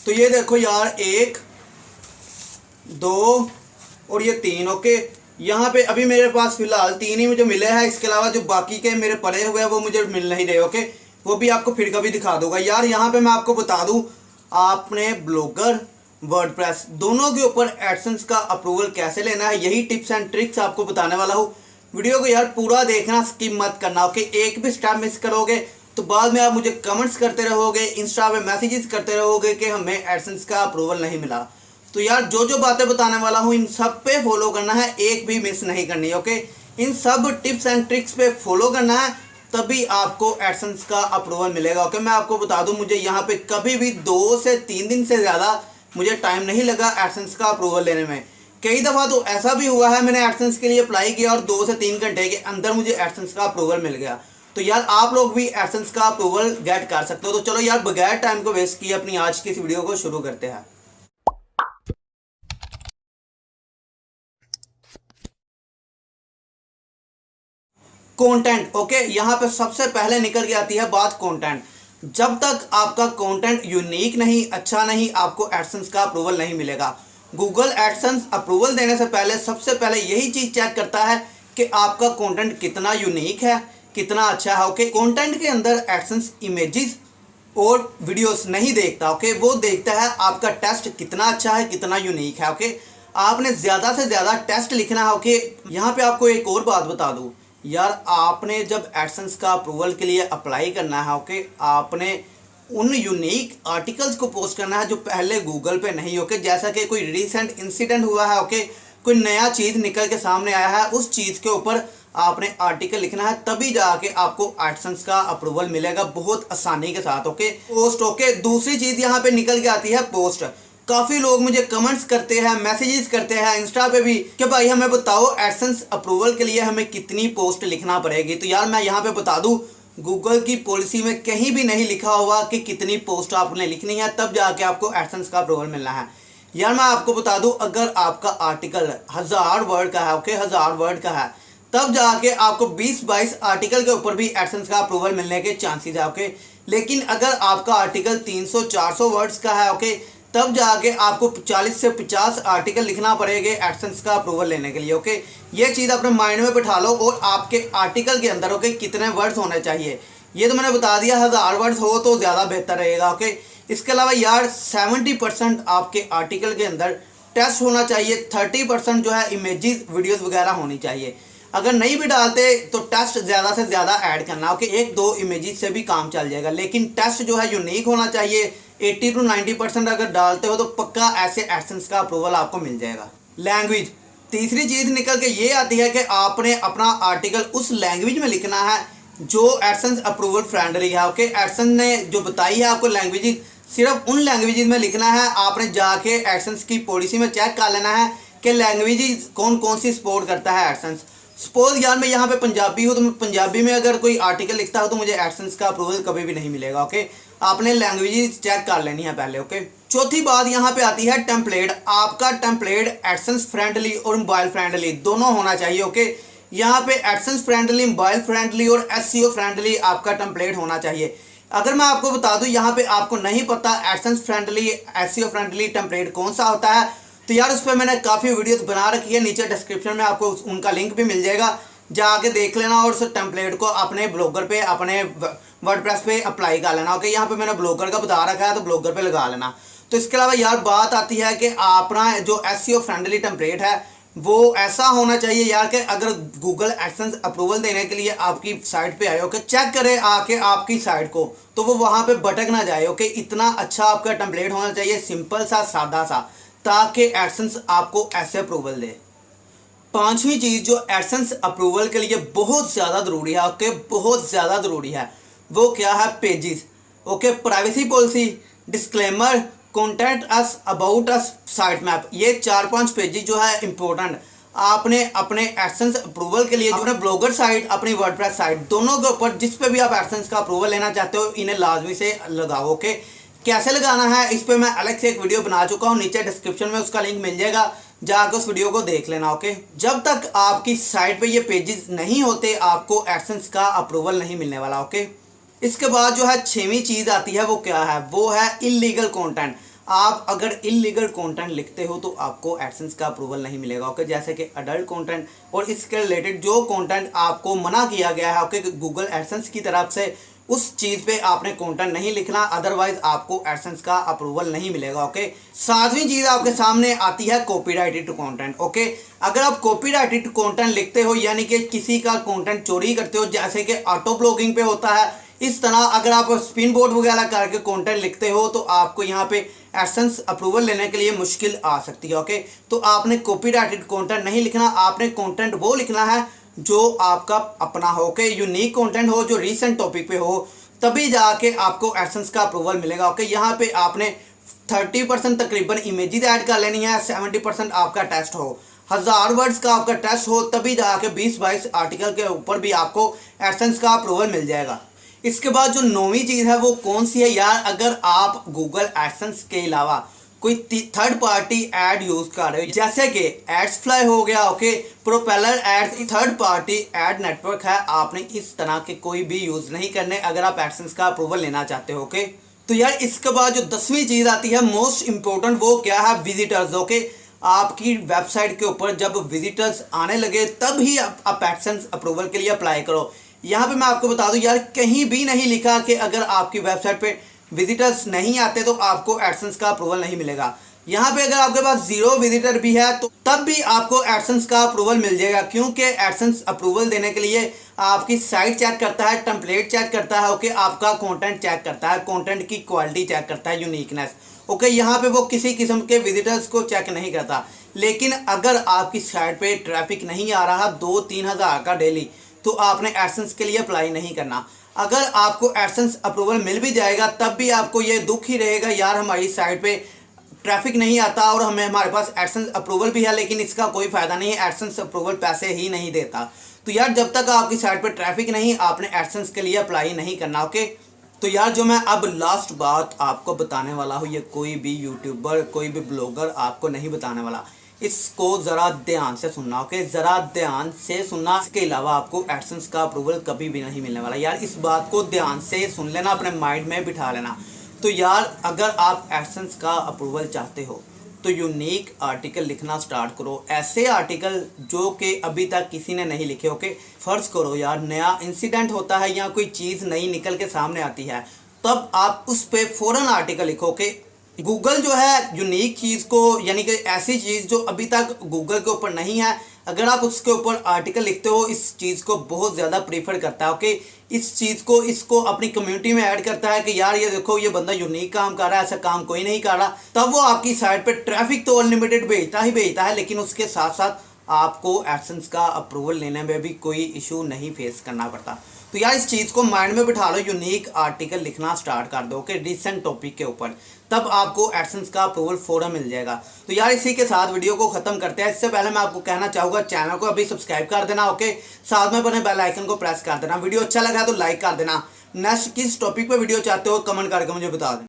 तो ये देखो यार, 1 2 और ये 3। ओके, यहाँ पे अभी मेरे पास फिलहाल 3 ही मुझे मिले हैं। इसके अलावा जो बाकी के मेरे पड़े हुए हैं वो मुझे मिल नहीं रहे। ओके, वो भी आपको फिर कभी दिखा दूंगा यार। यहाँ पे मैं आपको बता दूं, आपने ब्लॉगर वर्डप्रेस दोनों के ऊपर एडसेंस का अप्रूवल कैसे लेना है, यही टिप्स एंड ट्रिक्स आपको बताने वाला हूँ। वीडियो को यार पूरा देखना, स्किप मत करना। ओके, एक भी स्टेप मिस करोगे तो बाद में आप मुझे कमेंट्स करते रहोगे, इंस्टा पे मैसेजेस करते रहोगे कि हमें एडसेंस का अप्रूवल नहीं मिला। तो यार जो जो बातें बताने वाला हूँ इन सब पे फॉलो करना है, एक भी मिस नहीं करनी। ओके, इन सब टिप्स एंड ट्रिक्स पे फॉलो करना है, तभी आपको एडसेंस का अप्रूवल मिलेगा। ओके, मैं आपको बता दूं, मुझे यहाँ पे कभी भी 2 से 3 दिन से ज़्यादा मुझे टाइम नहीं लगा एडसेंस का अप्रूवल लेने में। कई दफ़ा तो ऐसा भी हुआ है, मैंने एडसेंस के लिए अप्लाई किया और 2 से 3 घंटे के अंदर मुझे एडसेंस का अप्रूवल मिल गया। तो यार आप लोग भी एडसेंस का अप्रूवल गेट कर सकते हो। तो चलो यार, बगैर टाइम को वेस्ट किए अपनी आज की इस वीडियो को शुरू करते हैं। कंटेंट। ओके, यहाँ पे सबसे पहले निकल के आती है बात कंटेंट। जब तक आपका कंटेंट यूनिक नहीं, अच्छा नहीं, आपको एडसेंस का अप्रूवल नहीं मिलेगा। गूगल एडसेंस अप्रूवल देने से पहले सबसे पहले यही चीज़ चेक करता है कि आपका कंटेंट कितना यूनिक है, कितना अच्छा है। ओके, कंटेंट के अंदर एडसेंस इमेजेस और वीडियोस नहीं देखता। ओके, वो देखता है आपका टेस्ट कितना अच्छा है, कितना यूनिक है। ओके, आपने ज़्यादा से ज़्यादा टेस्ट लिखना है। ओके, यहाँ पे आपको एक और बात बता दूँ यार, आपने जब एडसेंस का अप्रूवल के लिए अप्लाई करना है, ओके, आपने उन यूनिक आर्टिकल्स को पोस्ट करना है जो पहले गूगल पे नहीं। ओके, जैसा कि कोई रीसेंट इंसिडेंट हुआ है, ओके, कोई नया चीज़ निकल के सामने आया है, उस चीज़ के ऊपर आपने आर्टिकल लिखना है, तभी जाके आपको एडसेंस का अप्रूवल मिलेगा बहुत आसानी के साथ। Okay, post. ओके, दूसरी चीज़ यहाँ पे निकल के आती है पोस्ट। काफ़ी लोग मुझे कमेंट्स करते हैं, मैसेजेस करते हैं इंस्टा पे भी कि भाई हमें बताओ एडसेंस अप्रूवल के लिए हमें कितनी पोस्ट लिखना पड़ेगी। तो यार मैं यहाँ पे बता दूँ, गूगल की पॉलिसी में कहीं भी नहीं लिखा हुआ कि कितनी पोस्ट आपने लिखनी है तब जाके आपको एडसेंस का अप्रूवल मिलना है। यार मैं आपको बता दूँ, अगर आपका आर्टिकल 1000 वर्ड का है, ओके, 1000 वर्ड का है, तब जाके आपको 20-22 आर्टिकल के ऊपर भी एडसेंस का अप्रूवल मिलने के चांसेस है। ओके, लेकिन अगर आपका आर्टिकल 300-400 वर्ड्स का है, ओके, तब जाके आपको 40 से 50 आर्टिकल लिखना पड़ेगा एडसेंस का अप्रूवल लेने के लिए। ओके, ये चीज़ अपने माइंड में बिठा लो। और आपके आर्टिकल के अंदर, ओके, कितने वर्ड्स होने चाहिए ये तो मैंने बता दिया, 1000 वर्ड्स हो तो ज़्यादा बेहतर रहेगा। ओके, इसके अलावा यार 70% आपके आर्टिकल के अंदर टेक्स्ट होना चाहिए, 30% जो है इमेजेस वीडियोज़ वगैरह होनी चाहिए। अगर नहीं भी डालते तो टेक्स्ट ज़्यादा से ज़्यादा ऐड करना। ओके, 1-2 इमेजेस से भी काम चल जाएगा, लेकिन टेक्स्ट जो है यूनिक होना चाहिए। 80 to 90% अगर डालते हो तो पक्का ऐसे एडसेंस का अप्रूवल आपको मिल जाएगा। लैंग्वेज। तीसरी चीज़ निकल के ये आती है कि आपने अपना आर्टिकल उस लैंग्वेज में लिखना है जो एडसेंस अप्रूवल फ्रेंडली है। ओके, एडसेंस ने जो बताई है आपको लैंग्वेज, सिर्फ उन लैंग्वेज में लिखना है। आपने जाके एडसेंस की पॉलिसी में चेक कर लेना है कि लैंग्वेज कौन कौन सी सपोर्ट करता है एडसेंस। सपोज यार मैं यहाँ पे पंजाबी हूँ, तो मैं पंजाबी में अगर कोई आर्टिकल लिखता हूँ तो मुझे एडसेंस का अप्रूवल कभी भी नहीं मिलेगा। ओके, आपने लैंग्वेज चेक कर लेनी है पहले। ओके, चौथी बात यहाँ पे आती है टेम्पलेट। आपका टेम्पलेट एडसेंस फ्रेंडली और मोबाइल फ्रेंडली दोनों होना चाहिए। ओके, यहाँ पे एडसेंस फ्रेंडली, मोबाइल फ्रेंडली और एसईओ फ्रेंडली आपका टेम्पलेट होना चाहिए। अगर मैं आपको बता दूँ, यहाँ पे आपको नहीं पता AdSense friendly, SEO friendly template कौन सा होता है, तो यार उस पर मैंने काफ़ी वीडियोस बना रखी है, नीचे डिस्क्रिप्शन में आपको उनका लिंक भी मिल जाएगा, जाके देख लेना और उस टेम्पलेट को अपने ब्लॉगर पे, अपने वर्डप्रेस पे अप्लाई कर लेना। ओके, यहाँ पे मैंने ब्लॉगर का बता रखा है तो ब्लॉगर पे लगा लेना। तो इसके अलावा यार बात आती है कि अपना जो एसईओ फ्रेंडली टेम्पलेट है वो ऐसा होना चाहिए यार कि अगर गूगल एडसेंस अप्रूवल देने के लिए आपकी साइट पे आए, ओके, चेक करे आके आपकी साइट को, तो वो वहाँ पे भटक ना जाए। ओके, इतना अच्छा आपका टेम्पलेट होना चाहिए, सिंपल सा, सादा सा, ताकि एडसेंस आपको ऐसे अप्रूवल दे। पांचवी चीज़ जो एडसेंस अप्रूवल के लिए बहुत ज़्यादा ज़रूरी है, ओके, बहुत ज़्यादा ज़रूरी है, वो क्या है? Pages. Okay, privacy policy, disclaimer, contact us, about us, site map, ये 4-5 पेजेस जो है इंपॉर्टेंट आपने अपने एडसेंस अप्रूवल के लिए, जो अपने ब्लॉगर साइट, अपनी वर्डप्रेस साइट, दोनों के ऊपर जिस पे भी आप एडसेंस का अप्रूवल लेना चाहते हो, इन्हें लाजमी से लगाओ। ओके, कैसे लगाना है इस पर मैं अलग से एक वीडियो बना चुका हूँ, नीचे डिस्क्रिप्शन में उसका लिंक मिल जाएगा, जाकर उस वीडियो को देख लेना। ओके, जब तक आपकी साइट पे ये पेजेस नहीं होते आपको एडसेंस का अप्रूवल नहीं मिलने वाला। ओके, इसके बाद जो है 6वीं चीज़ आती है वो क्या है? वो है इलीगल कंटेंट। आप अगर इलीगल कंटेंट लिखते हो तो आपको एडसेंस का अप्रूवल नहीं मिलेगा। ओके, जैसे कि अडल्ट कंटेंट और इसके रिलेटेड जो कंटेंट आपको मना किया गया है ओके गूगल एडसेंस की तरफ से, उस चीज़ पे आपने कंटेंट नहीं लिखना, अदरवाइज आपको एडसेंस का अप्रूवल नहीं मिलेगा। ओके, सातवीं चीज़ आपके सामने आती है कॉपीराइटेड कंटेंट। ओके, अगर आप कॉपीराइटेड कंटेंट लिखते हो यानी कि किसी का कंटेंट चोरी करते हो, जैसे कि ऑटो ब्लॉगिंग पे होता है, इस तरह अगर आप स्पिन बोर्ड वगैरह करके कंटेंट लिखते हो तो आपको यहाँ पे एडसेंस अप्रूवल लेने के लिए मुश्किल आ सकती है। ओके, तो आपने कॉपीराइटेड कंटेंट नहीं लिखना, आपने कंटेंट वो लिखना है जो आपका अपना हो, ओके, यूनिक कंटेंट हो, जो रीसेंट टॉपिक पे हो, तभी जाके आपको एडसेंस का अप्रूवल मिलेगा। ओके, यहाँ पे आपने 30% तकरीबन इमेजेस ऐड कर लेनी है, 70% आपका टेस्ट हो, 1000 वर्ड्स का आपका टेस्ट हो, तभी जाके 20-22 आर्टिकल के ऊपर भी आपको एडसेंस का अप्रूवल मिल जाएगा। इसके बाद जो नौवीं चीज़ है वो कौन सी है यार, अगर आप गूगल एडसेंस के अलावा कोई थर्ड पार्टी ऐड यूज कर रहे हो, जैसे कि एड्सफ्लाई हो गया, okay, Propeller Ads, third party ad network है, आपने इस तरह के कोई भी यूज नहीं करने अगर आप एडसेंस का अप्रूवल लेना चाहते हो। ओके, तो यार इसके बाद जो 10वीं चीज आती है मोस्ट इंपॉर्टेंट, वो क्या है, विजिटर्स। ओके, आपकी वेबसाइट के ऊपर जब विजिटर्स आने लगे तब ही आप एडसेंस अप्रूवल के लिए अप्लाई करो। यहाँ पे मैं आपको बता दूं यार, कहीं भी नहीं लिखा कि अगर आपकी वेबसाइट पे विजिटर्स नहीं आते तो आपको एडसेंस का अप्रूवल नहीं मिलेगा। यहाँ पे अगर आपके पास 0 विजिटर भी है तो तब भी आपको एडसेंस का अप्रूवल मिल जाएगा, क्योंकि एडसेंस अप्रूवल देने के लिए आपकी साइट चेक करता है, टेम्पलेट चेक करता है, ओके, आपका कंटेंट चेक करता है, कंटेंट की क्वालिटी चेक करता है, यूनिकनेस। ओके, यहाँ पे वो किसी किस्म के विजिटर्स को चेक नहीं करता। लेकिन अगर आपकी साइट पे ट्रैफिक नहीं आ रहा 2-3 हज़ार का डेली, तो आपने एडसेंस के लिए अप्लाई नहीं करना। अगर आपको एडसेंस अप्रूवल मिल भी जाएगा तब भी आपको ये दुख ही रहेगा यार, हमारी साइट पे ट्रैफिक नहीं आता और हमारे पास एडसेंस अप्रूवल भी है लेकिन इसका कोई फ़ायदा नहीं है, एडसेंस अप्रूवल पैसे ही नहीं देता। तो यार जब तक आपकी साइट पे ट्रैफिक नहीं, आपने एडसेंस के लिए अप्लाई नहीं करना। ओके, तो यार जो मैं अब लास्ट बात आपको बताने वाला हूँ, ये कोई भी यूट्यूबर, कोई भी ब्लॉगर आपको नहीं बताने वाला, इसको ज़रा ध्यान से सुनना। ओके, ज़रा ध्यान से सुनना, इसके अलावा आपको एडसेंस का अप्रूवल कभी भी नहीं मिलने वाला। यार इस बात को ध्यान से सुन लेना, अपने माइंड में बिठा लेना। तो यार अगर आप एडसेंस का अप्रूवल चाहते हो तो यूनिक आर्टिकल लिखना स्टार्ट करो, ऐसे आर्टिकल जो कि अभी तक किसी ने नहीं लिखे। ओके, फ़र्ज़ करो यार नया इंसिडेंट होता है या कोई चीज़ नई निकल के सामने आती है, तब आप उस पर फ़ौरन आर्टिकल लिखो। के गूगल जो है यूनिक चीज़ को, यानी कि ऐसी चीज़ जो अभी तक गूगल के ऊपर नहीं है, अगर आप उसके ऊपर आर्टिकल लिखते हो, इस चीज़ को बहुत ज़्यादा प्रीफर करता है। ओके, इस चीज़ को इसको अपनी कम्युनिटी में ऐड करता है कि यार ये देखो ये बंदा यूनिक काम कर रहा है, ऐसा काम कोई नहीं कर रहा, तब वो आपकी साइट पे ट्रैफिक तो अनलिमिटेड भेजता ही भेजता है, लेकिन उसके साथ साथ आपको एडसेंस का अप्रूवल लेने में भी कोई इशू नहीं फेस करना पड़ता। तो यार इस चीज़ को माइंड में बिठा लो, यूनिक आर्टिकल लिखना स्टार्ट कर दो कि रिसेंट टॉपिक के ऊपर, तब आपको एडसेंस का अप्रूवल फ़ौरन मिल जाएगा। तो यार इसी के साथ वीडियो को ख़त्म करते हैं। इससे पहले मैं आपको कहना चाहूँगा चैनल को अभी सब्सक्राइब कर देना। ओके, साथ में बने बेल आइकन को प्रेस कर देना। वीडियो अच्छा लगा तो लाइक कर देना। नेक्स्ट किस टॉपिक पर वीडियो चाहते हो कमेंट करके मुझे बता दें।